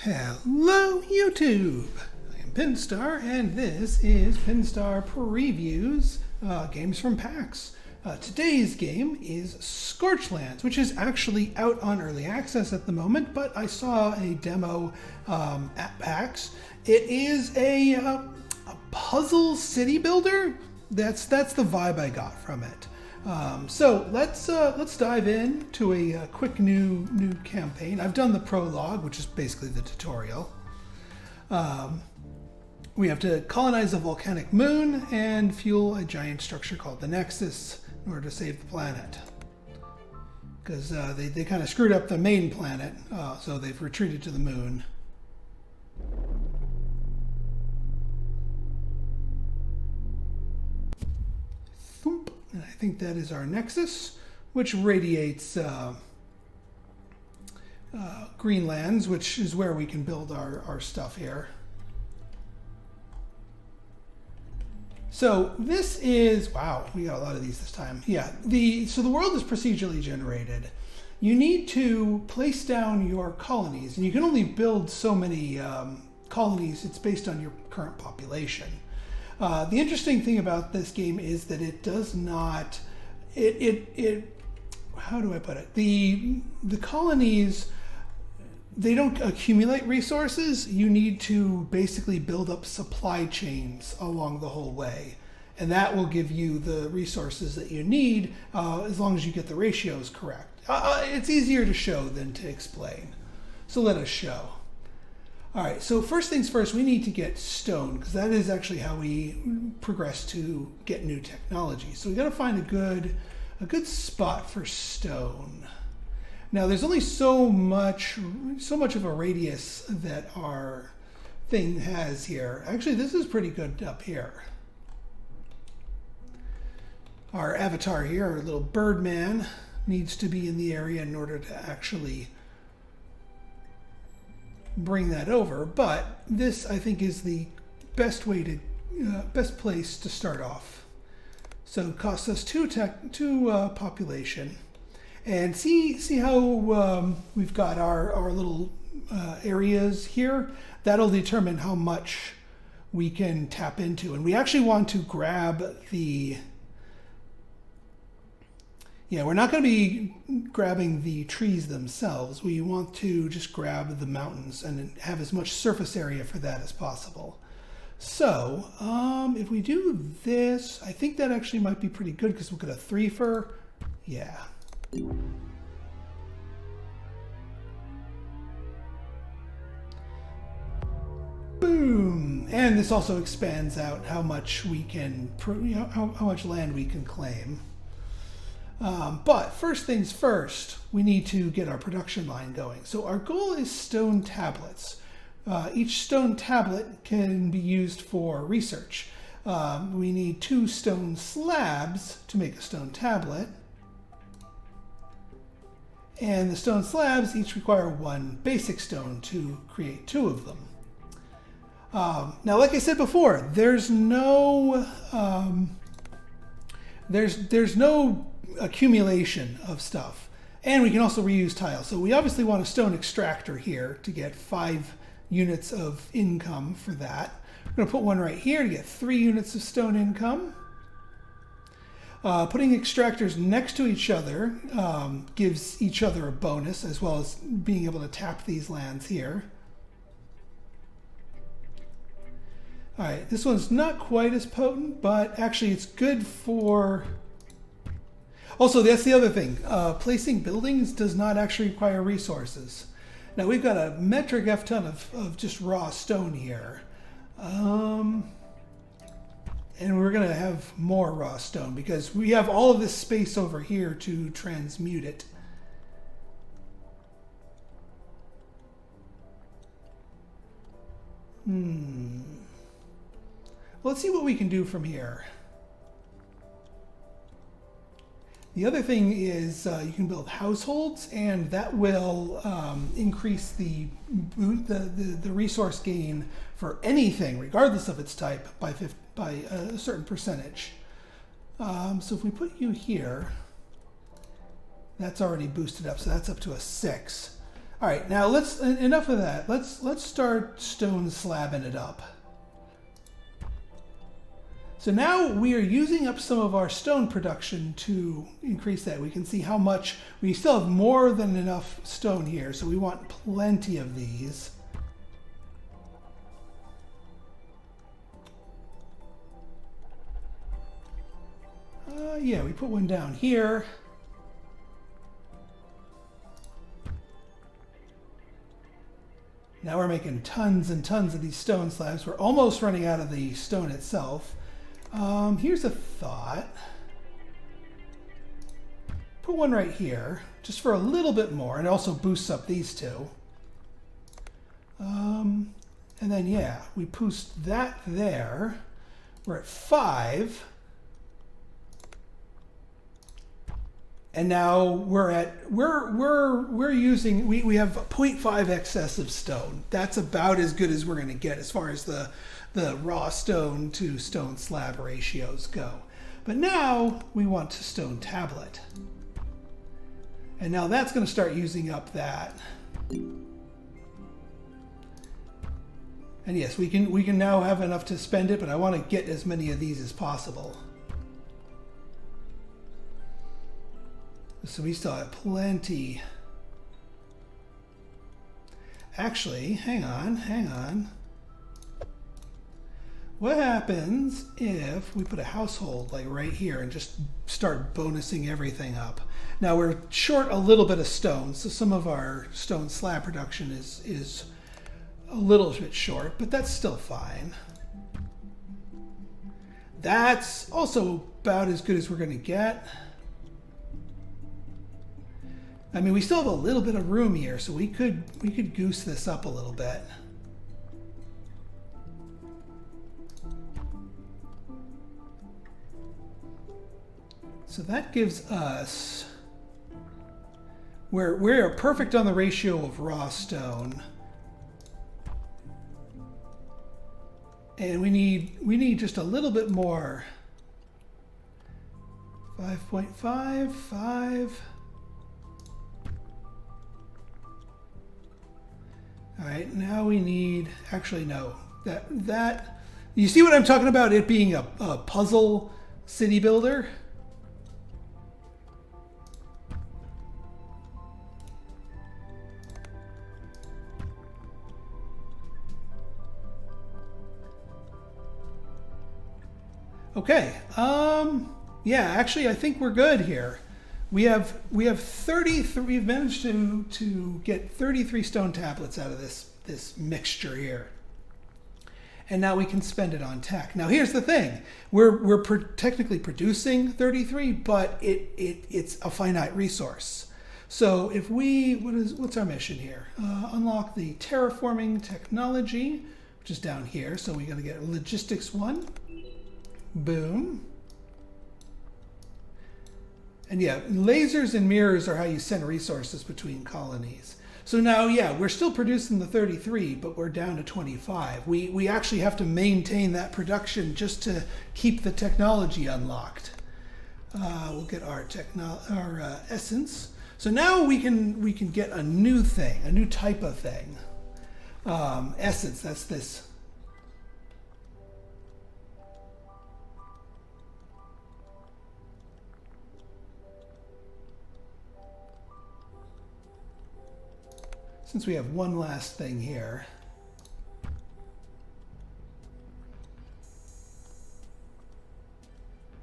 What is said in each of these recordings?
Hello YouTube! I am Pinstar and this is Pinstar Previews, games from PAX. Today's game is Scorchlands, which is actually out on early access at the moment, but I saw a demo at PAX. It is a puzzle city builder. That's the vibe I got from it. So let's dive into a quick new campaign. I've done the prologue, which is basically the tutorial. We have to colonize a volcanic moon and fuel a giant structure called the Nexus in order to save the planet. Because they kind of screwed up the main planet, so they've retreated to the moon. Thump. And I think that is our nexus, which radiates Greenlands, which is where we can build our stuff here. So this is, wow, we got a lot of these this time. Yeah, so the world is procedurally generated. You need to place down your colonies, and you can only build so many colonies. It's based on your current population. The interesting thing about this game is that it does not, how do I put it? The colonies, they don't accumulate resources. You need to basically build up supply chains along the whole way. And that will give you the resources that you need as long as you get the ratios correct. It's easier to show than to explain. So let us show. All right, so first things first, we need to get stone, because that is actually how we progress to get new technology. So we got to find a good spot for stone. Now, there's only so much of a radius that our thing has here. Actually, this is pretty good up here. Our avatar here, our little bird man, needs to be in the area in order to actually bring that over, but this I think is the best place to start off. So it costs us two population, and see how we've got our little areas here. That'll determine how much we can tap into, and we actually want to grab the. Yeah, we're not going to be grabbing the trees themselves. We want to just grab the mountains and have as much surface area for that as possible. So, if we do this, I think that actually might be pretty good because we'll get a 3-fer. Yeah. Boom! And this also expands out how much we can, how much land we can claim. But first things first, we need to get our production line going. So our goal is stone tablets. Each stone tablet can be used for research. We need 2 stone slabs to make a stone tablet. And the stone slabs each require 1 basic stone to create 2 of them. Now, like I said before, there's no accumulation of stuff, and we can also reuse tiles. So we obviously want a stone extractor here to get 5 units of income for that. We're going to put one right here to get 3 units of stone income. Putting extractors next to each other gives each other a bonus, as well as being able to tap these lands here. All right, this one's not quite as potent, but actually it's good for. Also, that's the other thing. Placing buildings does not actually require resources. Now, we've got a metric F-ton of just raw stone here. And we're going to have more raw stone because we have all of this space over here to transmute it. Let's see what we can do from here. The other thing is you can build households, and that will increase the resource gain for anything, regardless of its type, by a certain percentage. So if we put you here, that's already boosted up, so that's up to a 6. All right, now enough of that. Let's start stone slabbing it up. So now we are using up some of our stone production to increase that. We can see how much, we still have more than enough stone here, so we want plenty of these. Yeah, we put one down here. Now we're making tons and tons of these stone slabs. We're almost running out of the stone itself. Here's a thought. Put one right here, just for a little bit more, and it also boosts up these two. And then, yeah, we boost that there. We're at 5. And now we're using, we have 0.5 excess of stone. That's about as good as we're going to get as far as the raw stone to stone slab ratios go. But now we want to stone tablet. And now that's going to start using up that. And yes, we can now have enough to spend it, but I want to get as many of these as possible. So we still have plenty. Actually, hang on. What happens if we put a household like right here and just start bonusing everything up? Now we're short a little bit of stone, so some of our stone slab production is a little bit short, but that's still fine. That's also about as good as we're going to get. I mean, we still have a little bit of room here, so we could goose this up a little bit. So that gives us, we're perfect on the ratio of raw stone. And we need just a little bit more. 5.5, 5. All right, now we need, actually no, that, you see what I'm talking about, it being a puzzle city builder? Okay, yeah, actually I think we're good here. We have 33. We've managed to get 33 stone tablets out of this mixture here, and now we can spend it on tech. Now here's the thing: we're technically producing 33, but it's a finite resource. So if what's our mission here? Unlock the terraforming technology, which is down here. So we got to get logistics 1. Boom. And yeah, lasers and mirrors are how you send resources between colonies. So now, yeah, we're still producing the 33, but we're down to 25. We actually have to maintain that production just to keep the technology unlocked. We'll get our essence. So now we can get a new thing, a new type of thing. Essence, that's this. Since we have one last thing here.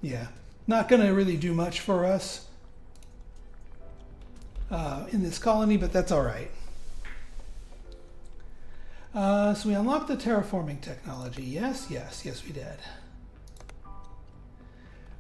Yeah, not going to really do much for us in this colony, but that's all right. So we unlocked the terraforming technology. Yes, we did.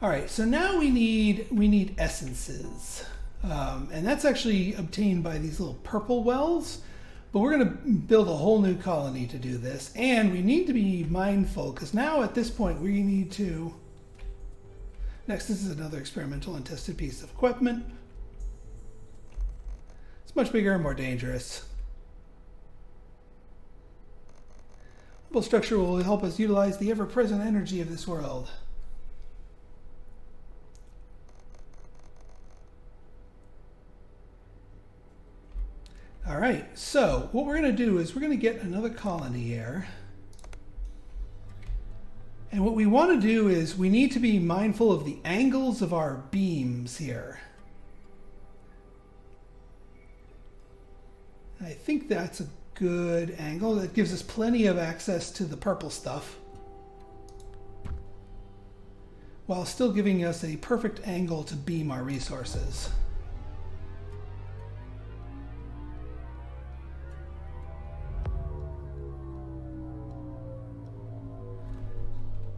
All right, so now we need essences. And that's actually obtained by these little purple wells, but we're going to build a whole new colony to do this, and we need to be mindful because now at this point we need to, next, this is another experimental and tested piece of equipment. It's much bigger and more dangerous. Mobile structure will help us utilize the ever-present energy of this world. All right, so what we're going to do is we're going to get another colony here. And what we want to do is we need to be mindful of the angles of our beams here. I think that's a good angle. That gives us plenty of access to the purple stuff, while still giving us a perfect angle to beam our resources.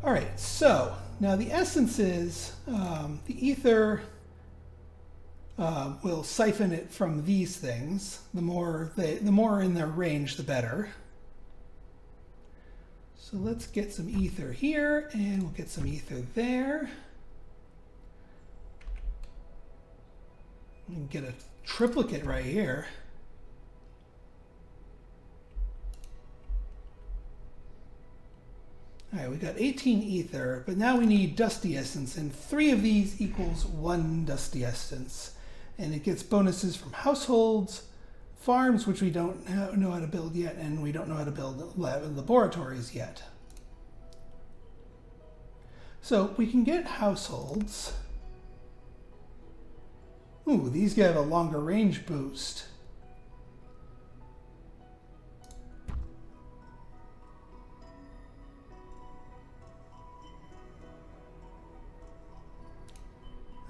All right, so now the essence is the ether will siphon it from these things. The more in their range, the better. So let's get some ether here, and we'll get some ether there. We can get a triplicate right here. All right, we got 18 ether, but now we need dusty essence, and 3 of these equals 1 dusty essence. And it gets bonuses from households, farms, which we don't know how to build yet, and we don't know how to build laboratories yet. So we can get households. Ooh, these have a longer range boost.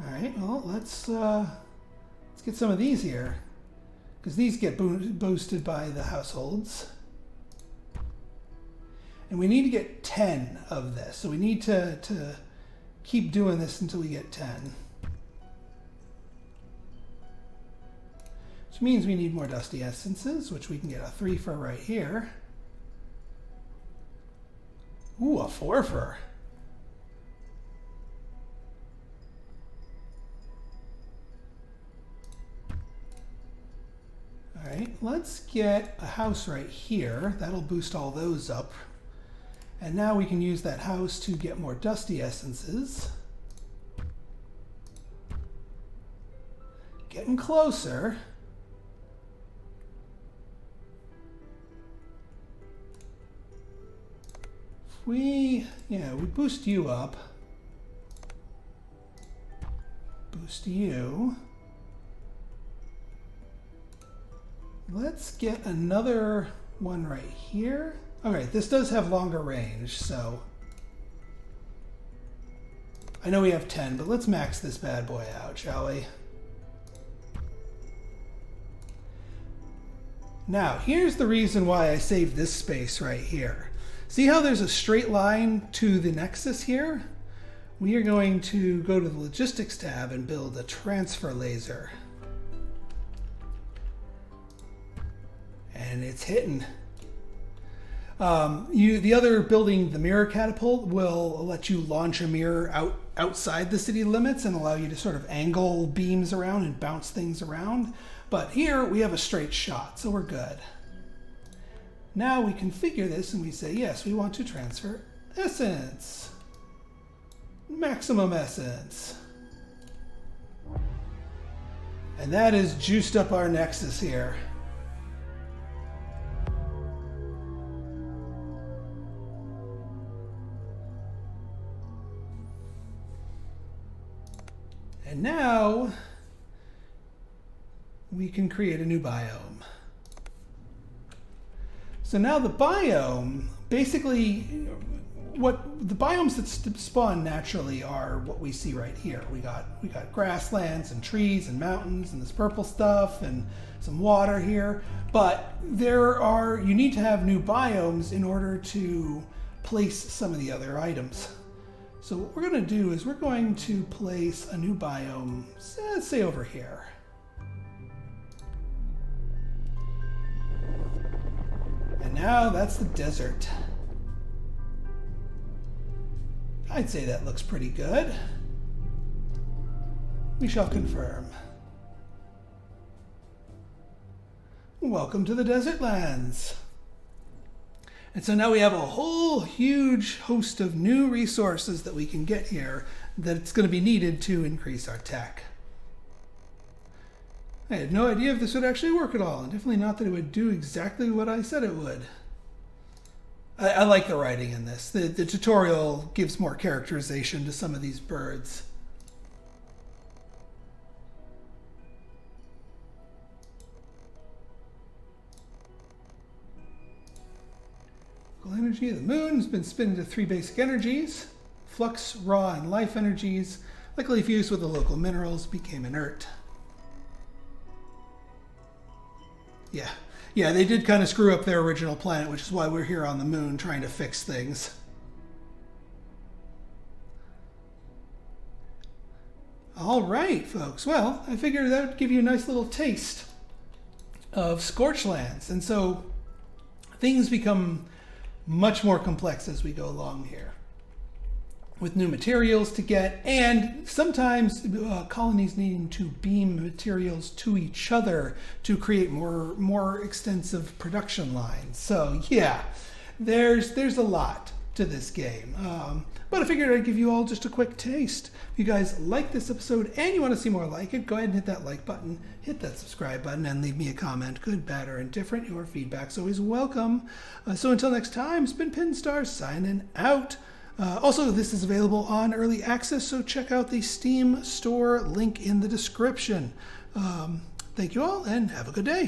All right, well, let's get some of these here, because these get boosted by the households. And we need to get 10 of this, so we need to keep doing this until we get 10. Which means we need more dusty essences, which we can get a 3 for right here. Ooh, a 4 for. All right, let's get a house right here. That'll boost all those up. And now we can use that house to get more dusty essences. Getting closer. We boost you up. Boost you. Let's get another one right here. All right, this does have longer range, so I know we have 10, but let's max this bad boy out, shall we? Now, here's the reason why I saved this space right here. See how there's a straight line to the nexus here? We are going to go to the logistics tab and build a transfer laser. And it's hitting. The other building, the mirror catapult, will let you launch a mirror outside the city limits and allow you to sort of angle beams around and bounce things around. But here we have a straight shot, so we're good. Now we configure this and we say, yes, we want to transfer essence. Maximum essence. And that is juiced up our nexus here. And now we can create a new biome. So now the biome, basically, what the biomes that spawn naturally are what we see right here. We got grasslands and trees and mountains and this purple stuff and some water here. But you need to have new biomes in order to place some of the other items. So what we're going to do is we're going to place a new biome, let's say over here. And now that's the desert. I'd say that looks pretty good. We shall confirm. Welcome to the desert lands. And so now we have a whole huge host of new resources that we can get here that's going to be needed to increase our tech. I had no idea if this would actually work at all, and definitely not that it would do exactly what I said it would. I like the writing in this. The tutorial gives more characterization to some of these birds. Energy of the moon has been split into 3 basic energies: flux, raw, and life energies. Likely fused with the local minerals, became inert. Yeah, they did kind of screw up their original planet, which is why we're here on the moon trying to fix things. All right, folks. Well, I figured that would give you a nice little taste of Scorchlands. And so things become much more complex as we go along here, with new materials to get, and sometimes colonies needing to beam materials to each other to create more extensive production lines. So yeah, there's a lot to this game. But I figured I'd give you all just a quick taste. If you guys like this episode and you want to see more like it, go ahead and hit that like button, hit that subscribe button, and leave me a comment. Good, bad, or indifferent. Your feedback's always welcome. So until next time, it's been Pinstar signing out. Also, this is available on early access, so check out the Steam store link in the description. Thank you all, and have a good day.